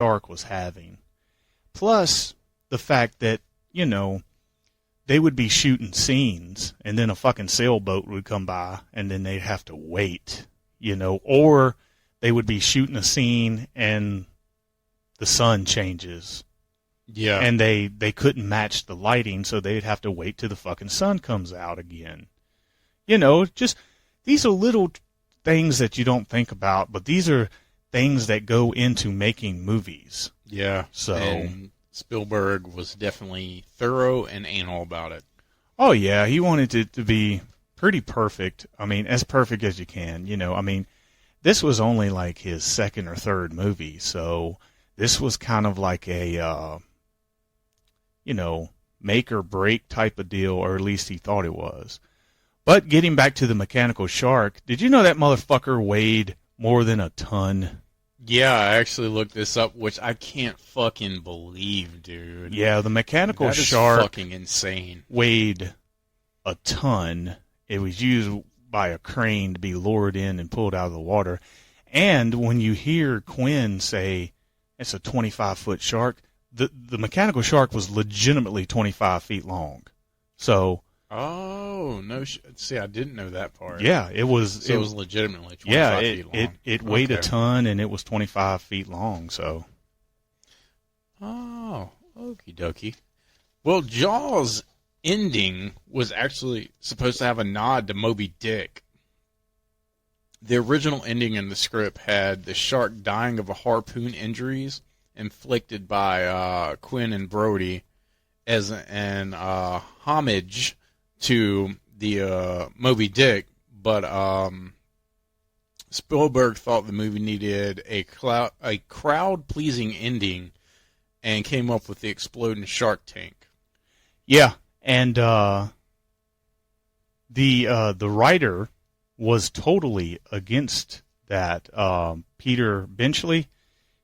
shark was having. Plus, the fact that, they would be shooting scenes, and then a fucking sailboat would come by, and then they'd have to wait, or they would be shooting a scene, and the sun changes. Yeah. And they couldn't match the lighting, so they'd have to wait till the fucking sun comes out again. Just, these are little things that you don't think about, but these are things that go into making movies. Yeah. So... And Spielberg was definitely thorough and anal about it. Oh, yeah. He wanted it to be pretty perfect. I mean, as perfect as you can. This was only like his second or third movie, so this was kind of like a, make or break type of deal, or at least he thought it was. But getting back to the mechanical shark, did you know that motherfucker weighed more than a ton? Yeah, I actually looked this up, which I can't fucking believe, dude. Yeah, the mechanical that is shark fucking insane. Weighed a ton. It was used by a crane to be lowered in and pulled out of the water. And when you hear Quinn say it's a 25-foot shark, the mechanical shark was legitimately 25 feet long. So... Oh, no. See, I didn't know that part. Yeah, it was... So it was legitimately 25 feet long. It weighed a ton, and it was 25 feet long, so... Oh, okie dokie. Well, Jaws' ending was actually supposed to have a nod to Moby Dick. The original ending in the script had the shark dying of a harpoon injuries inflicted by Quinn and Brody as an homage to the Moby Dick, but Spielberg thought the movie needed a crowd-pleasing ending and came up with the exploding shark tank. Yeah, and the writer was totally against that. Peter Benchley,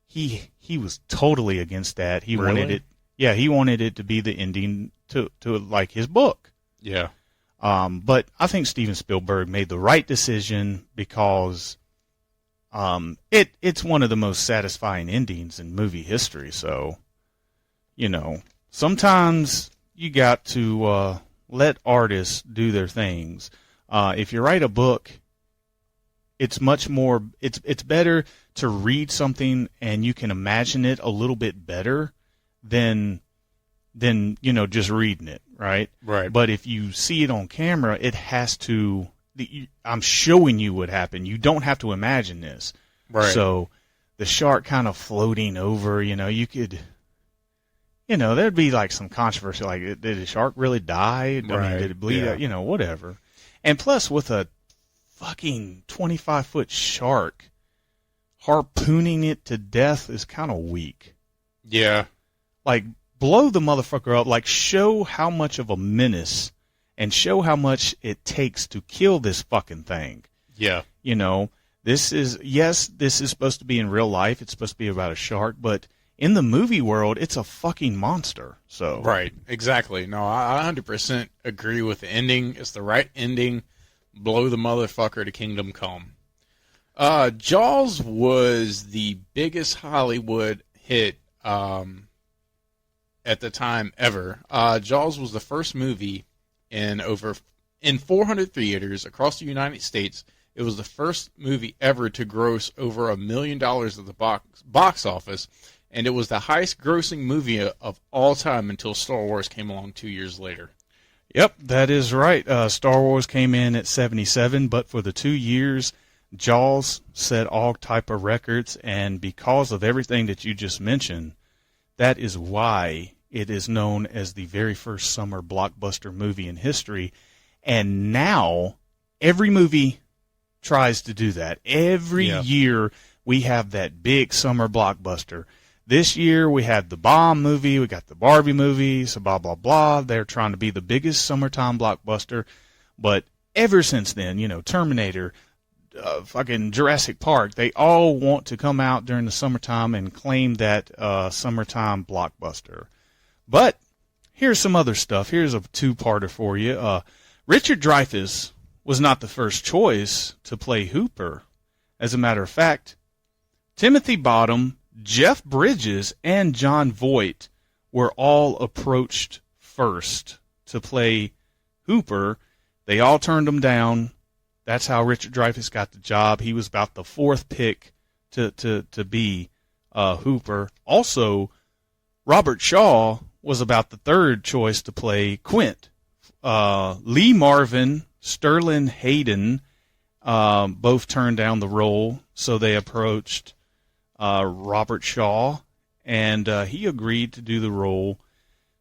he was totally against that. He Really? wanted it. Yeah, he wanted it to be the ending to like his book. Yeah. But I think Steven Spielberg made the right decision because it's one of the most satisfying endings in movie history. So, sometimes you got to let artists do their things. If you write a book, it's much more. It's better to read something and you can imagine it a little bit better than just reading it, right? Right. But if you see it on camera, it has to. I'm showing you what happened. You don't have to imagine this. Right. So the shark kind of floating over, you could. There'd be like some controversy, like, did the shark really die? I mean, did it bleed out? Whatever. And plus, with a fucking 25-foot shark, harpooning it to death is kind of weak. Yeah. Like, blow the motherfucker up. Like, show how much of a menace and show how much it takes to kill this fucking thing. Yeah. This is supposed to be in real life. It's supposed to be about a shark, but in the movie world, it's a fucking monster. So Right, exactly. No, I 100% agree with the ending. It's the right ending. Blow the motherfucker to kingdom come. Jaws was the biggest Hollywood hit at the time ever. Jaws was the first movie in 400 theaters across the United States. It was the first movie ever to gross over $1 million at the box office. And it was the highest-grossing movie of all time until Star Wars came along 2 years later. Yep, that is right. Star Wars came in at 77, but for the 2 years, Jaws set all type of records, and because of everything that you just mentioned, that is why it is known as the very first summer blockbuster movie in history. And now, every movie tries to do that. Every year, we have that big summer blockbuster. This year, we had the Bomb movie, we got the Barbie movie, so blah, blah, blah. They're trying to be the biggest summertime blockbuster. But ever since then, Terminator, fucking Jurassic Park, they all want to come out during the summertime and claim that summertime blockbuster. But here's some other stuff. Here's a two-parter for you. Richard Dreyfuss was not the first choice to play Hooper. As a matter of fact, Timothy Bottom Jeff Bridges and Jon Voight were all approached first to play Hooper. They all turned him down. That's how Richard Dreyfuss got the job. He was about the fourth pick to be Hooper. Also, Robert Shaw was about the third choice to play Quint. Lee Marvin, Sterling Hayden, both turned down the role, so they approached Robert Shaw, and he agreed to do the role.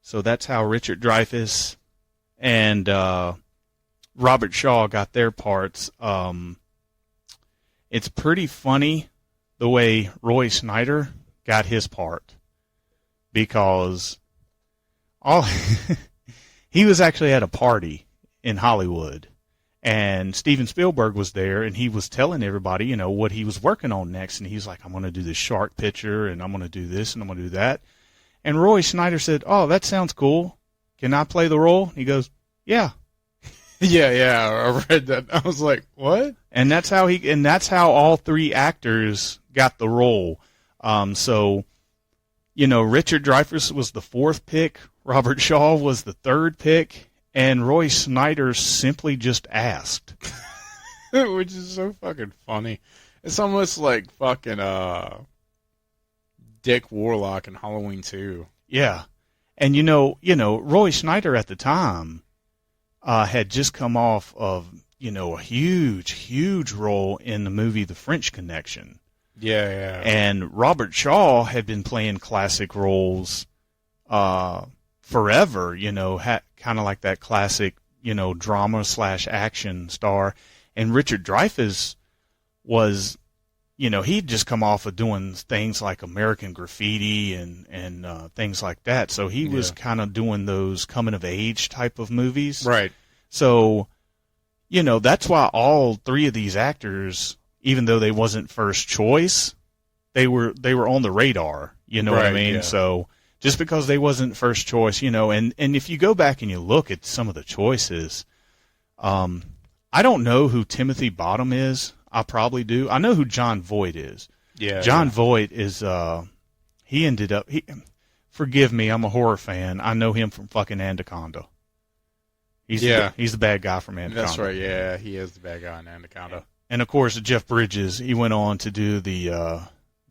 So that's how Richard Dreyfuss and Robert Shaw got their parts. It's pretty funny the way Roy Snyder got his part, because he was actually at a party in Hollywood, and Steven Spielberg was there, and he was telling everybody, you know, what he was working on next, and he's like, I'm going to do this shark picture, and I'm going to do this, and I'm going to do that. And Roy Snyder said, oh, that sounds cool. Can I play the role? He goes, yeah. Yeah, I read that. I was like, what? And that's how all three actors got the role. So, you know, Richard Dreyfuss was the fourth pick, Robert Shaw was the third pick, and Roy Snyder simply just asked. Which is so fucking funny. It's almost like fucking Dick Warlock in Halloween 2. Yeah. And you know, Roy Snyder at the time had just come off of, you know, a huge role in the movie The French Connection. Yeah. And Robert Shaw had been playing classic roles forever, you know, kind of like that classic, you know, drama/action star. And Richard Dreyfuss was, you know, he'd just come off of doing things like American Graffiti and things like that. So he was kind of doing those coming-of-age type of movies. Right. So, you know, that's why all three of these actors, even though they wasn't first choice, they were on the radar. You know what I mean? Yeah. So just because they wasn't first choice, you know, and if you go back and you look at some of the choices, I don't know who Timothy Bottom is. I probably do. I know who Jon Voight is. Yeah. Jon Voight is, he ended up, forgive me, I'm a horror fan. I know him from fucking Anaconda. He's the bad guy from Anaconda. That's right, yeah. He is the bad guy in Anaconda. And, of course, Jeff Bridges, he went on to do the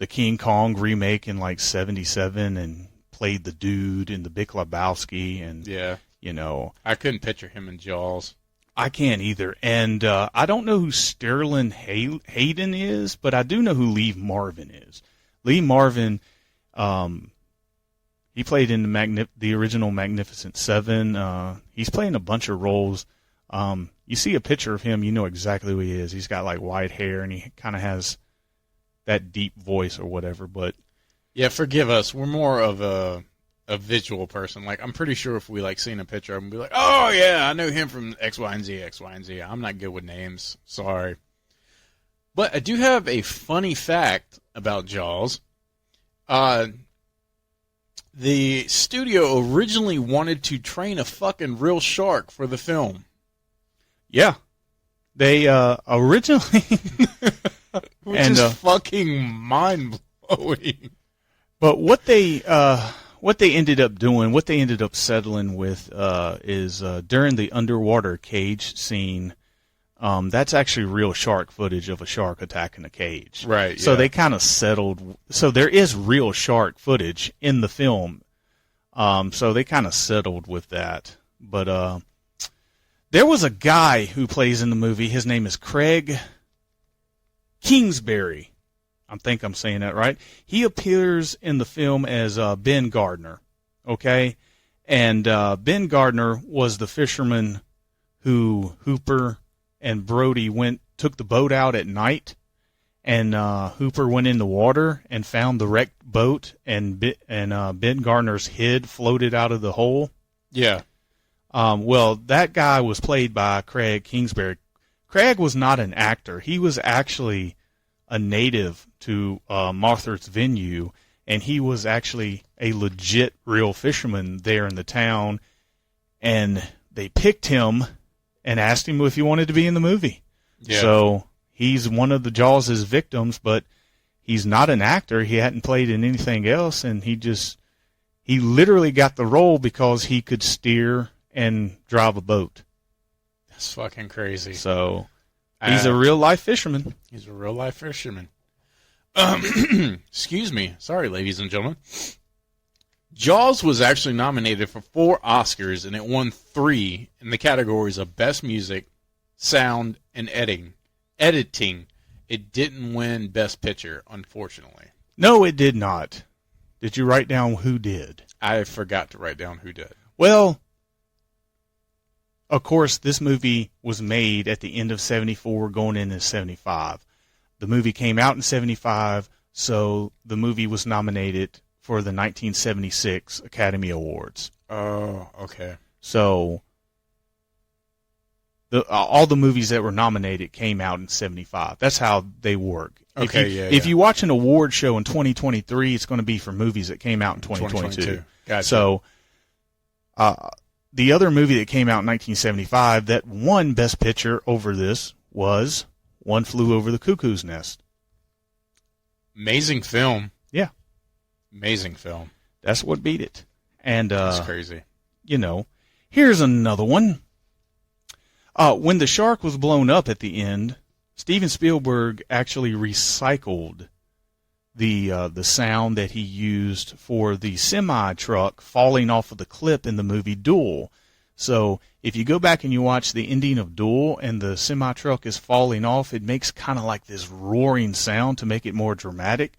King Kong remake in, like, 1977 and played the dude in the Big Lebowski. And, you know. I couldn't picture him in Jaws. I can't either. And I don't know who Sterling Hayden is, but I do know who Lee Marvin is. Lee Marvin, he played in the original Magnificent Seven. He's playing a bunch of roles. You see a picture of him, you know exactly who he is. He's got like white hair, and he kind of has that deep voice or whatever. But yeah, forgive us. We're more of a visual person. Like, I'm pretty sure if we like seen a picture of him, be like, oh yeah, I know him from X, Y, and Z. I'm not good with names. Sorry. But I do have a funny fact about Jaws. The studio originally wanted to train a fucking real shark for the film. Yeah. They originally which is fucking mind-blowing. But what they ended up doing, what they ended up settling with is during the underwater cage scene, that's actually real shark footage of a shark attacking a cage. Right. So they kind of settled. So there is real shark footage in the film. So they kind of settled with that. But there was a guy who plays in the movie. His name is Craig Kingsbury. I think I'm saying that right. He appears in the film as Ben Gardner, okay? And Ben Gardner was the fisherman who Hooper and Brody took the boat out at night, and Hooper went in the water and found the wrecked boat, and Ben Gardner's head floated out of the hole. Yeah. Well, that guy was played by Craig Kingsbury. Craig was not an actor. He was actually a native to Martha's Vineyard, and he was actually a legit real fisherman there in the town, and they picked him and asked him if he wanted to be in the movie. Yeah. So he's one of the Jaws' victims, but he's not an actor. He hadn't played in anything else, and he literally got the role because he could steer and drive a boat. That's fucking crazy. So he's a real life fisherman. He's a real life fisherman. Excuse me. Sorry, ladies and gentlemen. Jaws was actually nominated for 4 Oscars, and it won 3 in the categories of Best Music, Sound, and Editing. It didn't win Best Picture, unfortunately. No, it did not. Did you write down who did? I forgot to write down who did. Well, of course, this movie was made at the end of 74, going into 75. The movie came out in 75, so the movie was nominated for the 1976 Academy Awards. Oh, okay. So all the movies that were nominated came out in 75. That's how they work. Okay, if you watch an award show in 2023, it's going to be for movies that came out in 2022. Gotcha. So the other movie that came out in 1975 that won Best Picture over this was One Flew Over the Cuckoo's Nest. Amazing film. Yeah. Amazing film. That's what beat it. And that's crazy. You know, here's another one. When the shark was blown up at the end, Steven Spielberg actually recycled the sound that he used for the semi-truck falling off of the cliff in the movie Duel. So if you go back and you watch the ending of Duel and the semi-truck is falling off, it makes kind of like this roaring sound to make it more dramatic.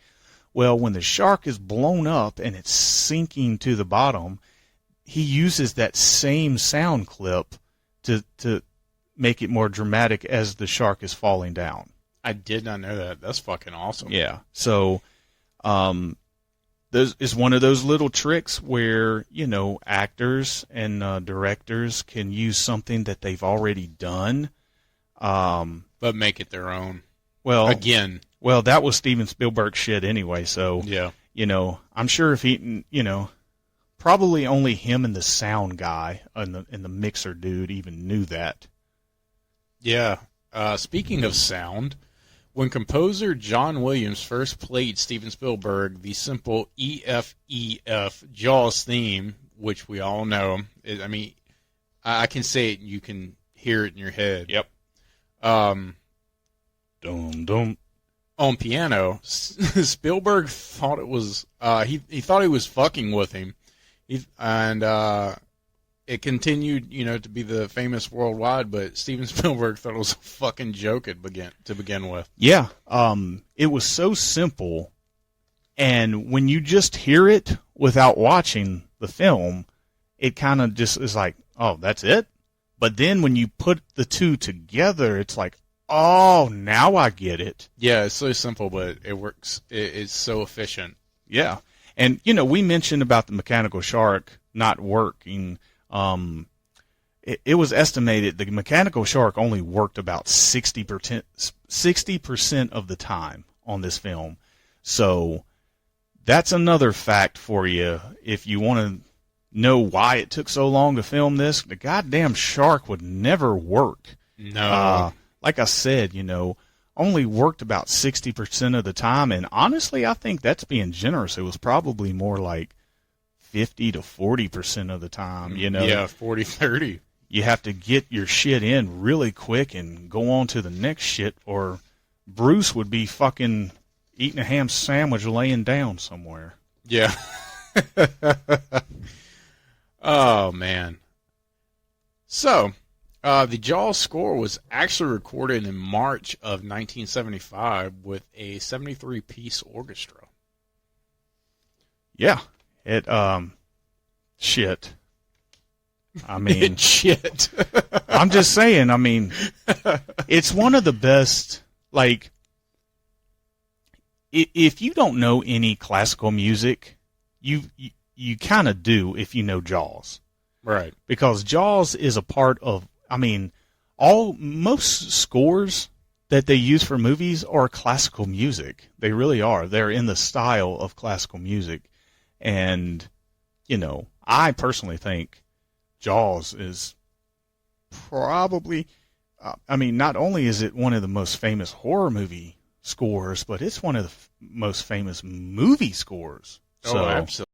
Well, when the shark is blown up and it's sinking to the bottom, he uses that same sound clip to make it more dramatic as the shark is falling down. I did not know that. That's fucking awesome. Yeah. So this is one of those little tricks where, you know, actors and directors can use something that they've already done. But make it their own. Well, again. Well, that was Steven Spielberg's shit anyway, so, yeah. You know, I'm sure if he, you know, probably only him and the sound guy and the mixer dude even knew that. Yeah. Speaking of sound, when composer John Williams first played Steven Spielberg the simple EFEF Jaws theme, which we all know, I mean, I can say it and you can hear it in your head. Yep. Dum dum. On piano, Spielberg thought it was he thought he was fucking with him, and it continued, you know, to be the famous worldwide. But Steven Spielberg thought it was a fucking joke to begin with. Yeah, it was so simple, and when you just hear it without watching the film, it kind of just is like, oh, that's it. But then when you put the two together, it's like, oh, now I get it. Yeah, it's so simple, but it works. It's so efficient. Yeah. And, you know, we mentioned about the mechanical shark not working. It was estimated the mechanical shark only worked about 60% of the time on this film. So that's another fact for you. If you want to know why it took so long to film this, the goddamn shark would never work. No. Like I said, you know, only worked about 60% of the time. And honestly, I think that's being generous. It was probably more like 50 to 40% of the time, you know. Yeah, 40, 30. You have to get your shit in really quick and go on to the next shit, or Bruce would be fucking eating a ham sandwich laying down somewhere. Yeah. Oh, man. So, the Jaws score was actually recorded in March of 1975 with a 73-piece orchestra. Yeah. It, shit. I mean, shit. I'm just saying, I mean, it's one of the best, like, if you don't know any classical music, you kind of do if you know Jaws. Right. Because Jaws is a part of, I mean, most scores that they use for movies are classical music. They really are. They're in the style of classical music. And, you know, I personally think Jaws is probably, I mean, not only is it one of the most famous horror movie scores, but it's one of the most famous movie scores. Oh, So, absolutely.